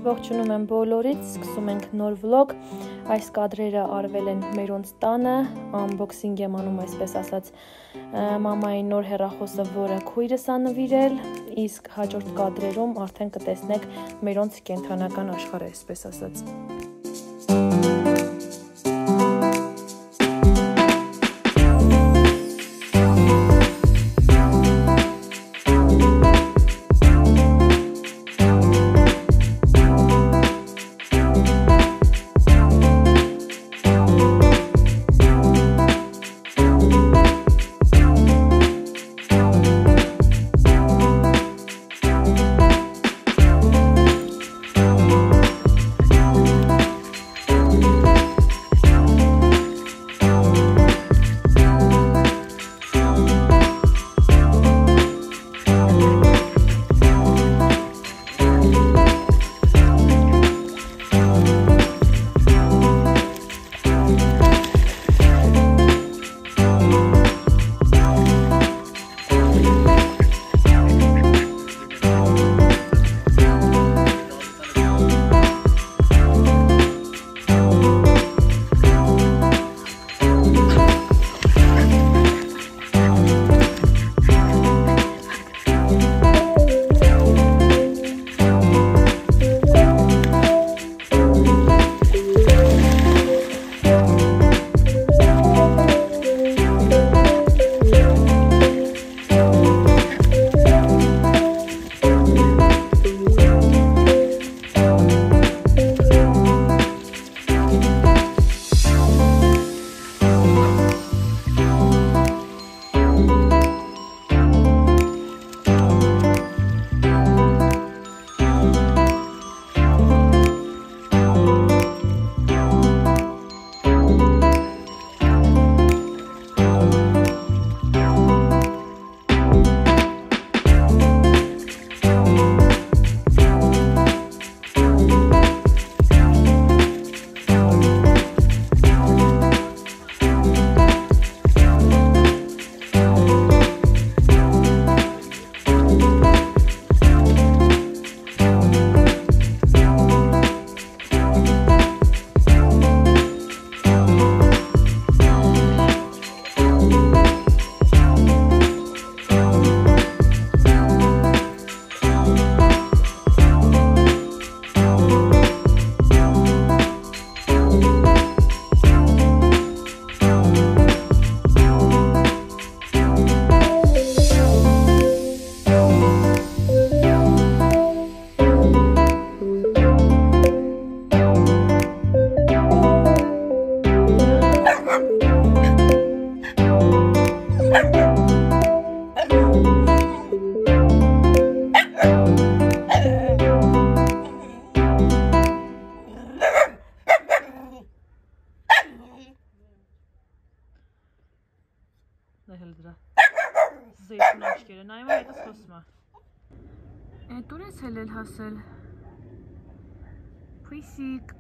Ողջունում եմ բոլորից, սկսում ենք նոր վլոգ, այս կադրերը արվել են մերոնց տանը, unboxing եմ անում այսպես ասած մամայի նոր հեռախոսը, որը քույրս ա նվիրել, իսկ հաջորդ կադրերում արդեն կտեսնեք մերոնց կենթանական աշխարհը, այսպես ասած։ Դուր ես հելել հասել, պույսիկ,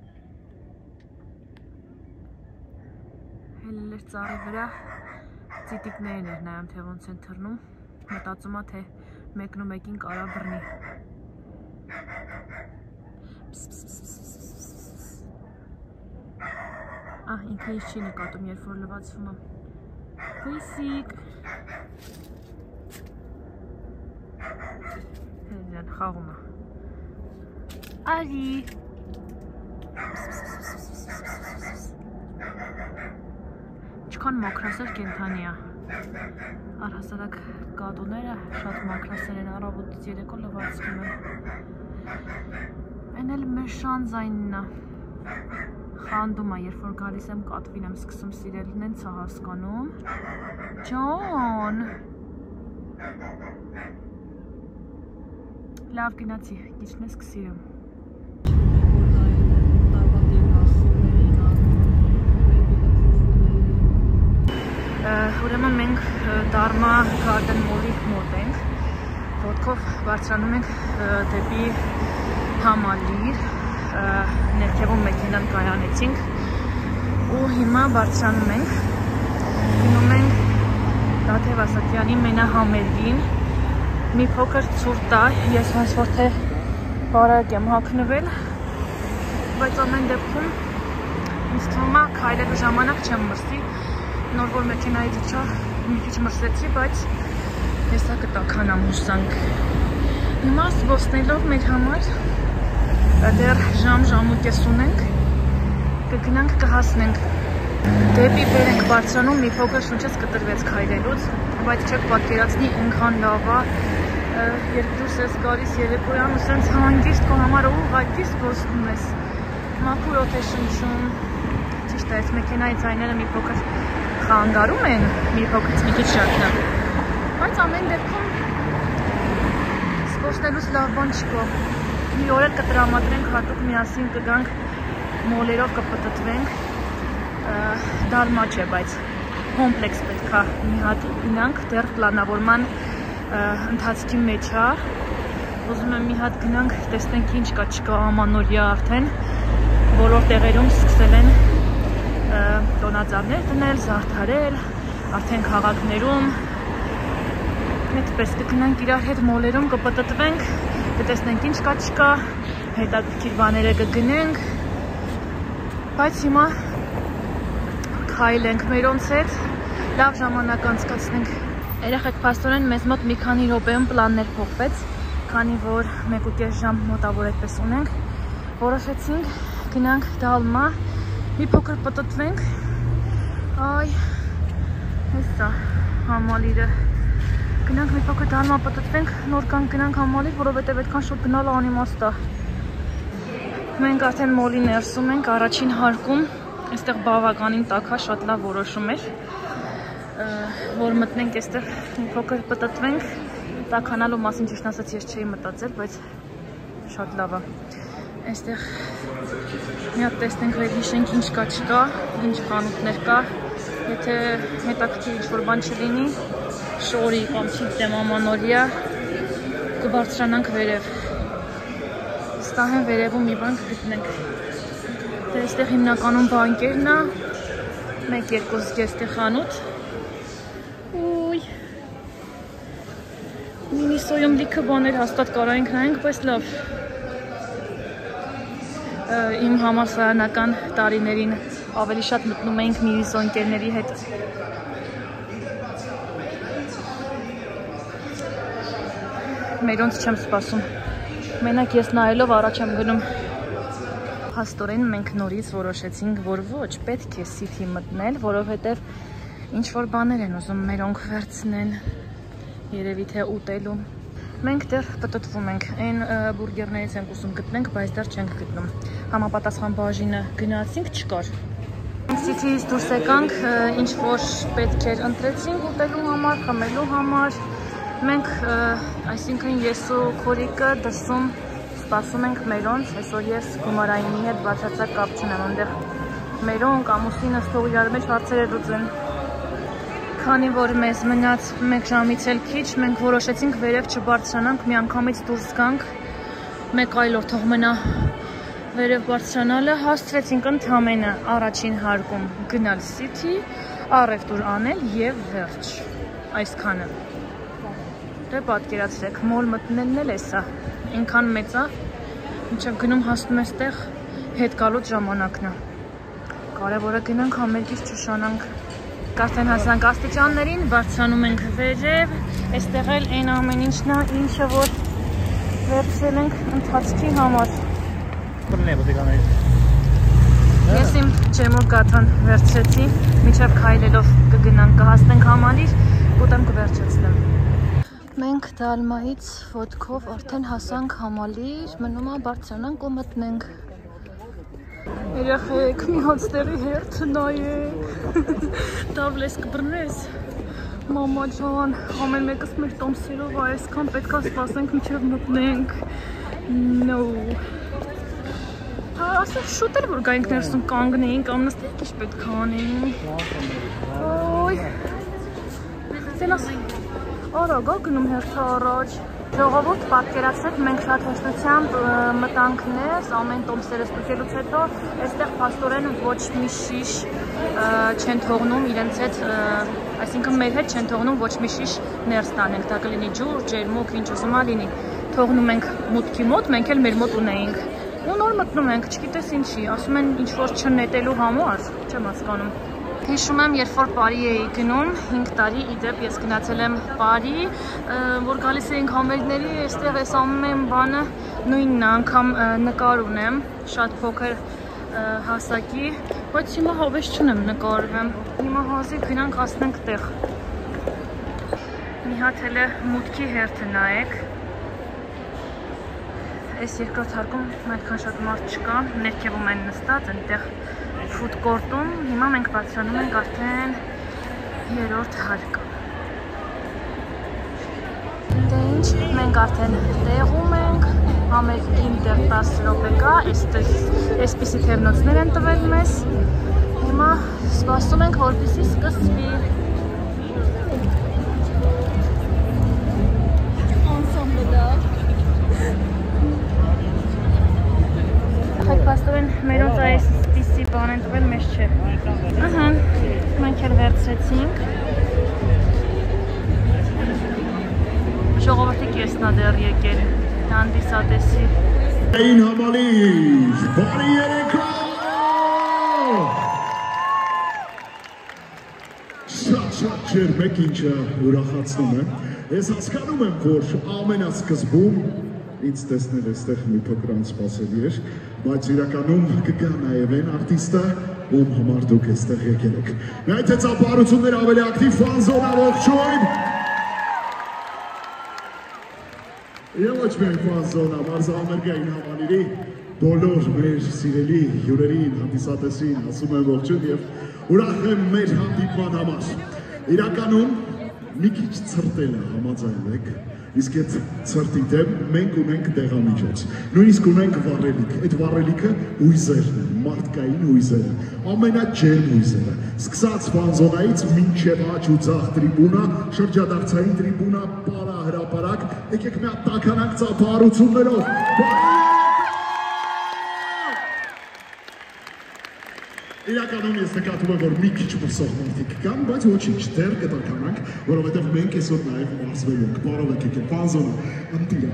հելել էր ծառի վրա, ծիտիկներին էր նայում, թե ոնց են թռնում, մտածում ա, թե մեկն ու մեկին կարա բռնի։ Ինքը ինձ չի նկատում, երբ որ լվացվում եմ, պույսիկ, խաղում է, արի, ինչքան մաքրասեր կենթանի է, առհասարակ կատուները շատ մաքրասեր են, առավոտից երեկո լվացվում են, են էլ մեր շանձայնն է, խանդում է, երբ որ գալիս եմ կատվին եմ սկսում սիրել, նենց է հասկանում, Ջոն, լավ գնացի, գիչն ես կսիրում։ Ուրեմն մենք Դարմա Garden Mall-ի մոտ ենք, ոտքով բարձրանում ենք դեպի Համալիր, ներքևում մեքենան կայանեցինք ու հիմա բարձրանում ենք, գնում ենք Դաթև Ասատյանի մենահամերգին, մի փոքր ցուրտ է, ես ոնց որ թե Բարակ եմ հագնվել, բայց ամեն դեպքում ինձ թվում է քայլելու ժամանակ չեմ մրսի, նոր որ մեքենայից իջա մի քիչ մրսեցի, բայց հեսա կտականամ հուսանք։ Հիմա զբոսնելով մեր համար դեռ ժամ ու կես ունենք, կգնանք կհասնենք։ Դեպի վեր ենք բարձրանում, մի փոքր շունչս կտրվեց քայլելուց, բայց չեք պատկերացնի այնքան լավ է, երբ դուրս ես գալիս երեկոյան ու սենց հանգիստ քո համար ուղղակի զբոսնում ես, մաքուր օդ է շնչում, ճիշտ է, այս մեքենայի ձայները մի փոքր խանգարում են, մի փոքրից մի քիչ շատն է, բայց ամեն դեպքում զբոսնելուց լավ բան չկա, մի օր էլ կտրամադրենք, հատուկ միասին կգանք մոլերով կպտտվենք, դալմա չէ, բայց կոմպլեքս պետք է մի հատ գնանք, դեռ պլանավորման ընթացքի մեջ է, ուզում եմ մի հատ գնանք, տեսնենք ինչ կա չկա ամանորյա արդեն, բոլոր տեղերում սկսել են տոնածառներ դնել, զարդարել, արդեն քաղաքներում, այդպես կգնանք իրար հետ մոլերում կպտտվենք, կտեսնենք ինչ կա չկա, հետաքրքիր բաները կգնենք, բայց հիմա քայլենք մերոնց հետ, լավ ժամանակ անցկացնենք։ Երեխեք փաստորեն մեզ մոտ մի քանի րոպեում պլաններ փոխվեց, քանի որ 1.5 ժամ մոտավոր այդպես ունենք, որոշեցինք գնանք դալմա, մի փոքր պտտվենք, այ, հեսա համալիրը, գնանք մի փոքր դալմա պտտվենք, նոր գնանք համալիր, որովհետև այդքան շուտ գնալը անիմաստ է։ Մենք արդեն մոլի ներսում ենք, առաջին հարկում, այստեղ բավականին տաք է, շատ լավ որոշում էր, որ մտնենք այստեղ մի փոքր պտտվենք, տաքանալու մասին ճիշտ ասած ես չէի մտածել, բայց շատ լավ է։ Այստեղ մի հատ տեսնենք վերհիշենք ինչ կա չկա, ինչ խանութներ կա, եթե հետաքրքիր ինչ-որ բան չլինի, շորի կամ չգիտեմ ամանորյա, կբարձրանանք վերև։ Ստահեն վերևում մի բան կգտնենք։ Այստեղ հիմնականում բանկերն է, 1-2 զգեստի խանութ, ուй, մինիսոյում լիքը բաներ հաստատ կարայինք նայենք, բայց լավ, իմ համալսարանական տարիներին ավելի շատ մտնում էինք մինիսոյնկերների հետ, մերոնց չեմ սպասում, մենակ ես նայելով առաջ եմ գնում, Փաստորեն մենք նորից որոշեցինք, որ ոչ, պետք է City մտնել, որովհետև ինչ-որ բաներ են ուզում մերոնք վերցնեն, երևի թե ուտելու։ Մենք դեռ պտտվում ենք, այն բուրգերներից ենք ուզում գտնենք, բայց դեռ չենք գտնում։ Համապատասխան բաժինը գնացինք, չկար։ City-ից դուրս եկանք, ինչ-որ պետք էր ընտրեցինք ուտելու համար, խմելու համար։ Մենք, այսինքն ես ու քորիկը դրսում սպասում ենք մերոնց, այսօր ես գումարայինի հետ բացարձակ կապ չունեմ, այնտեղ մերոն կամ ուսինս թող իրար մեջ հարցերը լուծեն։ Քանի որ մեզ մնաց 1 ժամից էլ քիչ, մենք որոշեցինք վերև չբարձրանանք, միանգամից դուրս գանք, 1 այլ օր թող մնա վերև բարձրանալը, հասցրեցինք ընդամենը առաջին հարկում գնալ City, առևտուր անել եւ վերջ։ Այսքանը։ Դե պատկերացրեք, մոլ մտնելն էլ է սա։ Ինքան մեծ է, մինչև գնում հասնում ես տեղ, հետ գալուց ժամանակն է։ Կարևորը գնանք համերգից չշանանք։ Արդեն հասանք աստիճաններին, բարձրանում ենք վերև, այստեղ էլ այն ամեն ինչն է, ինչը որ վերցրել ենք ընթացքի համար։ Ես իմ ջեմոկաթան վերցրեցի, մինչև քայլելով կգնանք, կհասնենք համալիր, ուտեմ կվերջեցնեմ։ Մենք դալմայից ոտքով արդեն հասանք համալիր, մնում է բարձրանանք ու մտնենք։ Երեխեք, մի հատ ստեղի հերթ նայեք, տավլես կբրնես, մամա ջան, ամեն մեկս մեր տոմսերով այսքան պետք է սպասենք մինչև մտնենք, no։ Ասեք շուտ էլ որ գայինք ներսում կանգնեինք, կամ նստենք ինչ պետք է անեինք։ Ոյ, սելաս Արագ գնում հերթը առաջ։ Ժողովուրդ պատկերացրեք, մենք շատ հեշտությամբ մտանք ներս, ամեն տոմսերը ստուգելուց հետո, այստեղ փաստորեն ոչ մի շիշ չեն թողնում իրենց հետ, այսինքն մեր հետ չեն թողնում ոչ մի շիշ ներս տանենք, դա կլինի ջուր, ջերմուկ, ինչ ուզում ա լինի։ թողնում ենք մուտքի մոտ, մենք էլ մեր մոտ ունեինք։ Ու նոր մտնում ենք, չգիտես ինչի, ասում են ինչ-որ չնետելու համար, չեմ հասկանում։ Հիշում եմ, երբ որ Պարի էի գնում, 5 տարի իդեպ ես գնացել եմ Պարի, որ գալիս էինք համերգների, այստեղ այս ամեն բանը նույնն անգամ նկար ունեմ, շատ փոքր հասակի, բայց հիմա հավես չունեմ նկարվեմ։ Հիմա հազիվ գնանք հասնենք տեղ։ Մի հատ էլ մուտքի հերթը նայեք։ Այս երկրորդ հարկում այդքան շատ մարդ չկա, ներքևում են նստած, այնտեղ ֆուդ կորտում, հիմա մենք բարձրանում ենք արդեն 3-րդ հարկը։ Դե ինչ, մենք արդեն տեղում ենք, համերգին դեռ 10 րոպե կա, այսպիսի թևնոցներ են տվել մեզ, հիմա սպասում ենք, որպեսզի սկսվի։ Փաստորեն մերոնց այսպիսի բան են տվել, մեզ չէ։ Ահա, մենք էլ վերցրեցինք։ Ժողովրդի կեսն է դեռ եկել, հանդիսատեսի։ Այն համալիր, բարի երեկո։ Շատ ջեր մեկ ինչը ուրախացնում եմ։ Ես հասկանում եմ, որ ամենասկզբում ինձ տեսնել այստեղ մի փոքր անսպասելի էր, բայց իրականում կգա նաև այն արտիստը, ում համար դուք այստեղ եկել եք։ Միայն թե ծափահարությունները ավելի ակտիվ ֆանզոնա ողջույն։ Եվ ոչ միայն ֆանզոնա, մարզահամերգային համալիրի բոլոր մեր սիրելի հյուրերին, հանդիսատեսին ասում եմ ողջույն եւ ուրախ եմ մեր հանդիպման համար։ Իրականում մի քիչ ցրտել է համաձայնեք։ Իսկ այդ ցրտի դեմ մենք ունենք դեղամիջոց, նույնիսկ ունենք վառելիք, այդ վառելիքը հույզերն են, մարդկային հույզերը, ամենաջերմ հույզերը, սկսած ֆանզոնայից մինչև աջ ու ձախ տրիբունա, շրջադարձային տրիբունա, պարա հրապարակ, եկեք մի հատ տաքանանք ծափահարություններով, Իրականում ես նկատում եմ, որ մի քիչ մրսող մարդիկ կան, բայց ոչինչ դեռ կտականանք, որովհետև մենք այսօր նաև մարզվելու ենք, բարով եք եկել, ֆանզոնա,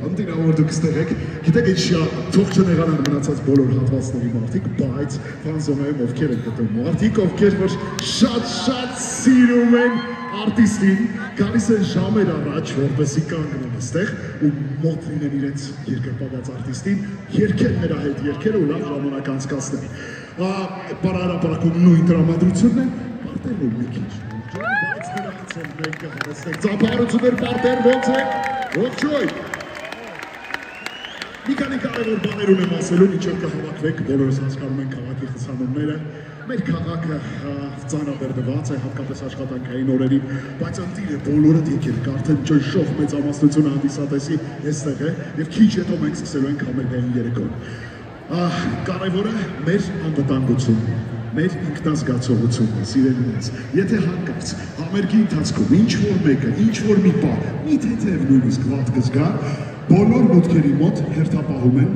ընտիրա, որ դուք ստեղ եք, գիտեք ինչ թող չնեղանան մնացած բոլոր հատվածների մարդիկ, բայց ֆանզոնայում ովքեր են գտնում մարդիկ, ովքեր որ շատ սիրում են արտիստին, գալիս են ժամեր առաջ, որպեսզի կանգնեն այստեղ ու մոտ լինեն իրենց երկրպագած արտիստին, երգեն նրա հետ երգել ու լավ ժամանակ անցկացնել։ Պարարապարակում նույն տրամադրությունն է, պարտերն մի քիչ, բայց նրանց են մենք կհարստենք, ծափահարություններ պարտեր ոնց է, ողջույն։ Մի քանի կարևոր բաներ ունեմ ասելու, մինչև կհավաքվեք, բոլորս հասկանում են քաղաքի խցանումները, մեր քաղաքը ծանրաբեռնված է հատկապես աշխատանքային օրերին, բայց ընտիր է բոլորդ եկել արդեն ճնշող մեծամասնությունը հանդիսատեսի այստեղ է եւ քիչ հետո մենք սկսելու ենք համերգային երեկոն։ Կարևորը մեր անվտանգությունն է, մեր ինքնազգացողությունն է, սիրելիներս։ Եթե հանկարծ համերգի ընթացքում ինչ-որ մեկը, ինչ-որ մի բան, մի թեթև նույնիսկ վատ կզգա, բոլոր մուտքերի մոտ հերթապահում են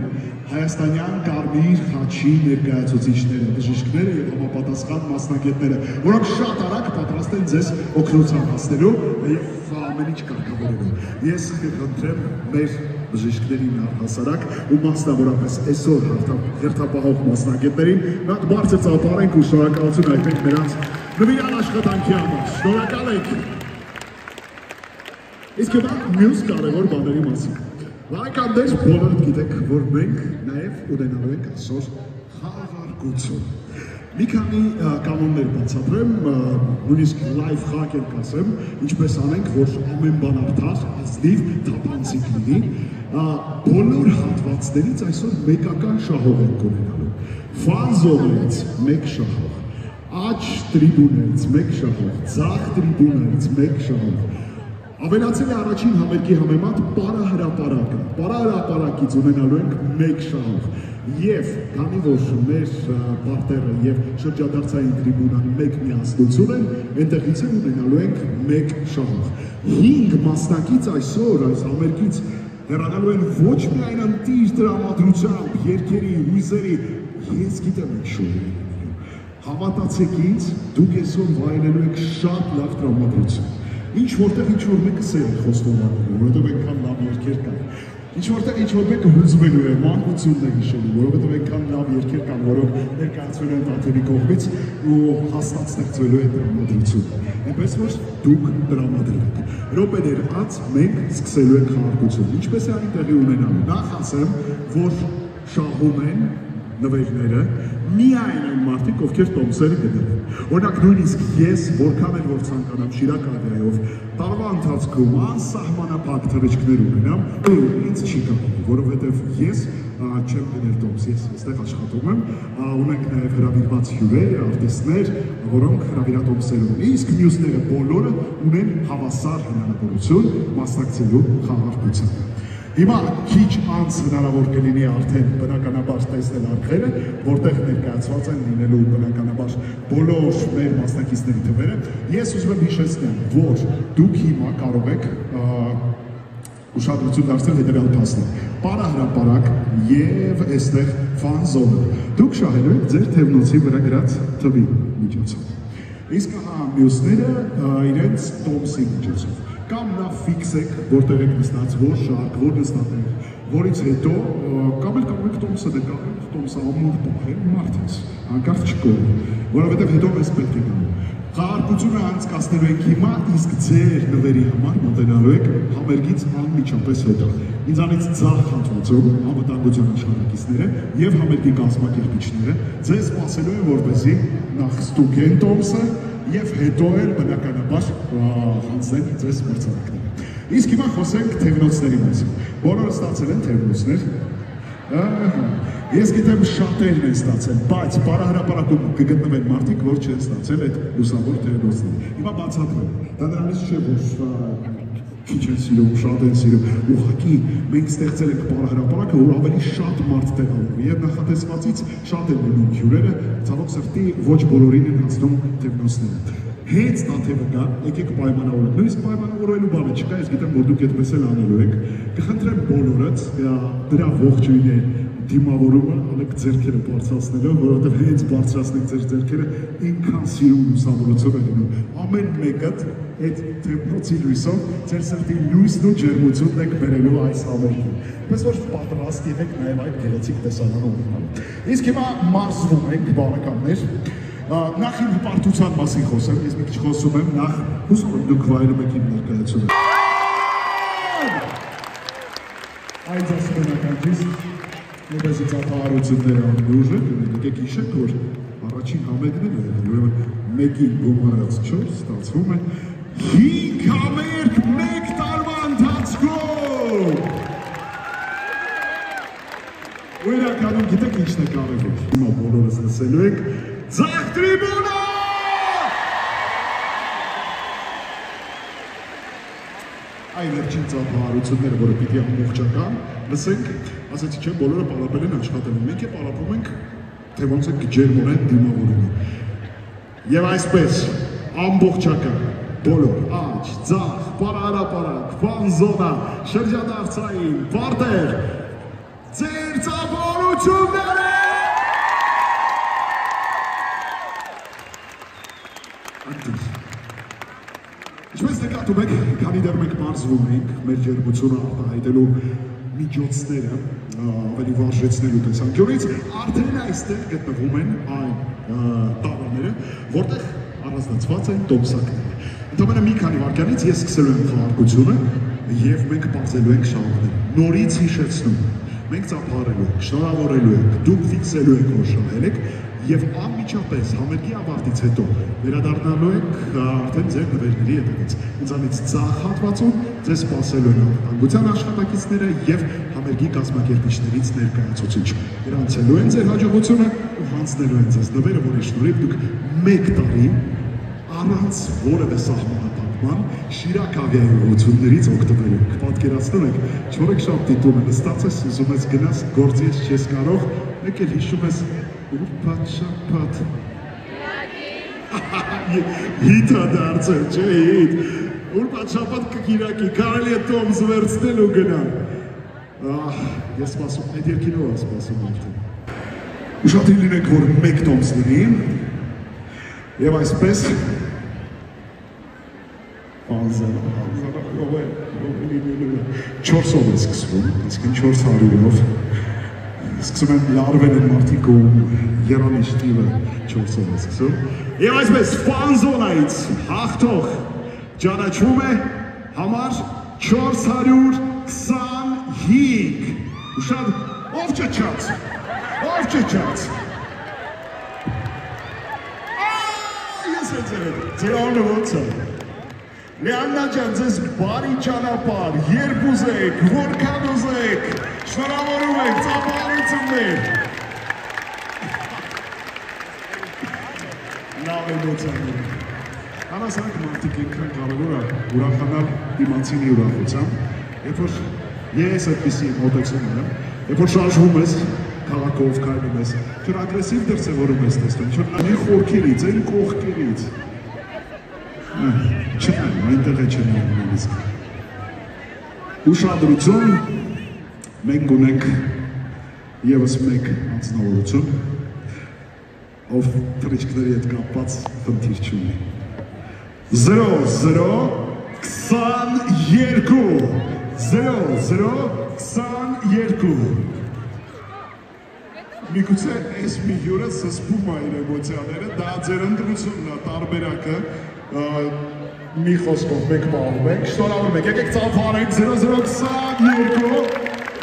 հայաստանյան կարմիր խաչի ներկայացուցիչները, բժիշկները եւ համապատասխան մասնագետները, որոնք շատ արագ պատրաստ են ձեզ օգնության հասնելու եւ ամեն ինչ կարգավորելու։ Ես կխնդրեմ մեր բժիշկներին առհասարակ ու մասնավորապես այսօր հերթապահող մասնագետներին մի հատ բարձր ծափարենք ու շնորհակալություն հայտնենք նրանց նվիրան աշխատանքի համար։ Շնորհակալ ենք։ Իսկ հիմա մյուս կարևոր բաների մասին։ Բարեկամներ, բոլորդ գիտեք, որ մենք նաև ունենալու ենք այսօր խաղարկություն։ Մի քանի կանոններ բացատրեմ, նույնիսկ լայվ խաղ եմ կասեմ, ինչպես անենք, որ ամեն բան արդար, ազնիվ, թափանցիկ լինի, բոլոր հատվածներից այսօր մեկական շահող ենք ունենալու։ Ֆանզոնայից մեկ շահող, աջ տրիբունայից մեկ շահող, ձախ տրիբունայից մեկ շահող, ավելացել է առաջին համերգի համեմատ պարահրապարակը, պարահրապարակից ունենալու ենք մեկ շահող և քանի որ մեր պարտերը և շրջադարձային տրիբունան մեկ միասնություն են, այնտեղից են ունենալու ենք մեկ շահող։ 5 մասնակից այսօր այս համերգից հեռանալու են ոչ միայն ընտիր տրամադրությամբ, երգերի, հույզերի, ես գիտեմ եք շուր են լինելու։ Հավատացեք ինձ, դուք այսօր վայելելու եք շատ լավ տրամադրություն։ Ինչ որտեղ ինչ որ մեկը սեր է խոստովանելու, որովհետև այնքան լավ երգեր կան։ Ինչ որ մեկը հուզվելու է, մանկությունն է հիշելու, որովհետև այնքան լավ երգեր կան, որոնք ներկայացվել են Տաթևի կողմից ու հաստատ ստեղծվելու է տրամադրություն։ Այնպես որ դուք տրամադրել եք։ Րոպեներ անց մենք սկսելու ենք խաղարկություն։ Ինչպես է այն տեղի ունենալու։ Նախ ասեմ, որ շահում են նվերները միայն այն մարդիկ, ովքեր տոմսերը գնել են։ Օրինակ նույնիսկ ես, որքան էլ որ ցանկանամ Շիրակ Ադիայով, տարվա ընթացքում անսահմանափակ թռիչքներ ունենամ, ինձ չի կարող, որովհետև ես չեմ գնել տոմս, ես այստեղ աշխատում եմ, ունենք նաև հրավիրված հյուրեր, արտիստներ, որոնք հրավիրատոմսեր ունեն, իսկ մյուսները բոլորը ունեն հավասար հնարավորություն մասնակցելու խաղարկությանը։ Հիմա քիչ անց հնարավոր կլինի արդեն բնականաբար տեսնել արքերը, որտեղ ներկայացված են լինելու բնականաբար բոլոր մեր մասնակիցների թվերը։ Ես ուզում եմ հիշեցնել, որ դուք հիմա կարող եք ուշադրություն դարձնել հետևյալ փաստին։ Պարահրապարակ եւ այստեղ ֆան զոնը։ Դուք շահելու եք ձեր թևնոցի վրա գրած թվի միջոցով։ Իսկ մյուսները իրենց տոմսի միջոցով։ Կամ նա ֆիքս եք, որտեղ եք նստած, որ շարք, որ նստատեղ, որից հետո կամ էլ կարող եք տոմսը նկարել, տոմսը ամուր պահել մարդից, հանկարծ չկորի, որովհետև հետո մեզ պետք է գնում։ Խաղարկությունը անցկացնելու եք հիմա, իսկ ձեր նվերի համար մոտենալու եք համերգից անմիջապես հետո։ Ինձանից ձախ հատվածում անվտանգության աշխատակիցները եւ համերգի կազմակերպիչները ձեզ սպասելու են, որպեսզի նախ ստուգեն տոմսը եւ հետո էլ բնականաբար հանձնեն ձեզ մրցանակները։ Իսկ հիմա խոսենք թևնոցների մասին։ Բոլորը ստացել են թևնոցներ։ Ես գիտեմ շատերն են ստացել, բայց պարահրապարակում կգտնվեն մարդիկ, որ չեն ստացել այդ լուսավոր թևնոցները։ Հիմա բացատրեմ։ Դա նրանից չէ, որ քիչ են սիրում, շատ են սիրում։ Ուղղակի մենք ստեղծել ենք պարահրապարակը, որ ավելի շատ մարդ տեղավորվի եւ նախատեսվածից շատ են լինում հյուրերը, ցավոք սրտի ոչ բոլորին են հասնում թևնոցները։ Հենց Տաթևը կա, եկեք պայմանավորենք, նույնիսկ պայմանավորելու բանը չկա, ես գիտեմ, որ դուք այդպես էլ անելու եք, կխնդրեմ բոլորըց դրա ողջույնի դիմավորումը անեք ձեռքերը բարձրացնելով, որովհետև հենց բարձրացնեք ձեր ձեռքերը, ինքան սիրում լուսավորություն է լինում։ Ամեն մեկը այդ թևնոցի լույսով ձեր սրտի լույսն ու ջերմությունն եք բերելու այս համերգին։ Պես որ պատրաստ եղեք նաև այդ գեղեցիկ տեսարանը ունենալու։ Իսկ հիմա մարզվում ենք, բարեկամներ։ Նախ իմ հպարտության մասին խոսեմ, ես մի քիչ խոսում եմ, նախ հուսում եմ դուք վայելում եք իմ ներկայությունը։ Այդ ասում են ականջից, որպեսզի ծափահարությունները անուժ են, եկեք հիշեք, որ առաջին համերգն է եղել, ուրեմն մեկին գումարած 4 ստացվում է 5 համերգ մեկ տարվա ընթացքում։ Ու իրականում գիտեք ինչն է կարևոր։ Հիմա բոլորս լսելու եք ձախ տրիբունա։ Այն վերջին ծափահարությունները, որը պիտի ամբողջական, լսենք, ասեցի չէ, բոլորը պարապել են աշխատելու, մենք է պարապում ենք, թե ոնց ենք ջերմորեն դիմավորումը։ Եվ այսպես, ամբողջական, բոլոր, աջ, ձախ, պարահրապարակ, ֆան զոնա, շրջադարձային, պարտեր, ձեր ծափահարությունները։ Ինչպես նկատում եք, քանի դեռ մենք մարզվում ենք, մեր ջերմությունը արտահայտելու միջոցները ավելի վարժեցնելու տեսանկյունից, արդեն այստեղ գտնվում են այն տաղաները, որտեղ առանձնացված են տոմսակները։ Ընդամենը մի քանի վայրկյանից ես սկսելու եմ խաղարկությունը եւ մենք բացելու ենք շահողները։ Նորից հիշեցնում, մենք ծափահարելու ենք, շնորհավորելու ենք, դուք ֆիքսելու եք, որ շահել եք եւ անմիջապես համերգի ավարտից հետո վերադառնալու եք արդեն ձեր նվերների հետևից։ Ինձանից ձախ հատվածում ձեզ սպասելու են անվտանգության աշխատակիցները եւ համերգի կազմակերպիչներից ներկայացուցիչ։ Գրանցելու են ձեր հաջողությունը ու հանձնելու են ձեզ նվերը, որի շնորհիվ դուք 1 տարի առանց որևէ սահմանափակման Շիրակ ավիայի ուղղություններից օգտվել եք։ Պատկերացնում եք, 4 շաբթ դիտում է նստած ես, ուզում ես գնաս, գործի ես չես կարող, մեկ էլ հիշում ես ուրբաթ շաբաթ։ Հիթա դարձել, չէ հիթ։ Ուրբաթ շաբաթ կգիրակի, կարելի է տոմս վերցնել ու գնալ։ Ես սպասում, այդ երկինով եմ սպասում արդեն։ Ուշադրի լինեք, որ 1 տոմս լինի։ Եվ այսպես 400 է սկսվում, իսկ 400-ով սկսում են լարվել են մարդիկ ու երանիշ տիվը 400 է սկսում։ Եվ այսպես ֆանզոնայից հաղթող ճանաչվում է համար 425 ու շատ ով ճճաց, ես է ձեր անը ոնց է։ Լեաննա ջան, ձեզ բարի ճանապարհ, երբ ուզեք, որքան ուզեք, շնորհավորում ենք, ծափահարություններ։ Լավ էմոցիաներ։ Անասանք մարդիկ ինքան կարևոր է ուրախանալ դիմացինի ուրախությամբ, երբ որ ես այդպիսի մոտեցում եմ, երբ որ շարժվում ես, քաղաքով քայլում ես, չէ՞ ագրեսիվ դրսևորում ես տեսնում, չէ՞ նայ խորքերից, այն կողքերից։ Չնայ, այնտեղ է չնայ նույնիսկ։ Ուշադրություն, մենք ունենք ևս մեկ անձնավորություն, ով թռիչքների հետ կապված խնդիր չունի։ 0022 Միգուցե այս մի հյուրը սսպում է իր էմոցիաները, դա ձեր ընտրությունն է, տարբերակը, մի խոսքով մենք պահում ենք, շնորհավորում ենք, եկեք ծափահարենք 0022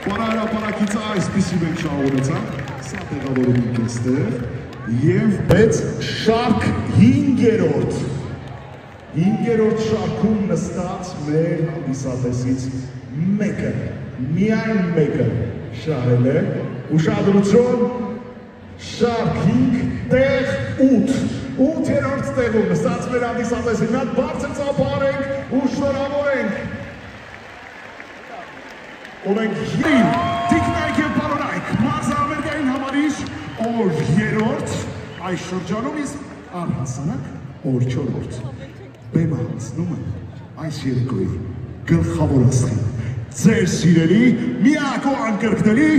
բարահրապարակից այսպիսի մենք շահորեցանք, սա տեղավորում ենք այստեղ և բայց շարք 5-րդ շարքում նստած մեր հանդիսատեսից մեկը, միայն մեկը շահել է, ուշադրություն, շարք 5, տեղ 8, 8-րդ տեղում նստած մեր հանդիսատեսին, նա բարձր ծափահարենք ու շնորհավորենք։ Ունենք տիկնայք և պարոնայք, մարզահամերգային համարիշ օր 3-րդ, այս շրջանում իսկ առհասարակ օր 4-րդ։ Բեմը հանձնում եմ այս երեկոյի գլխավոր աստղին, ձեր սիրելի, միակ ու անկրկնելի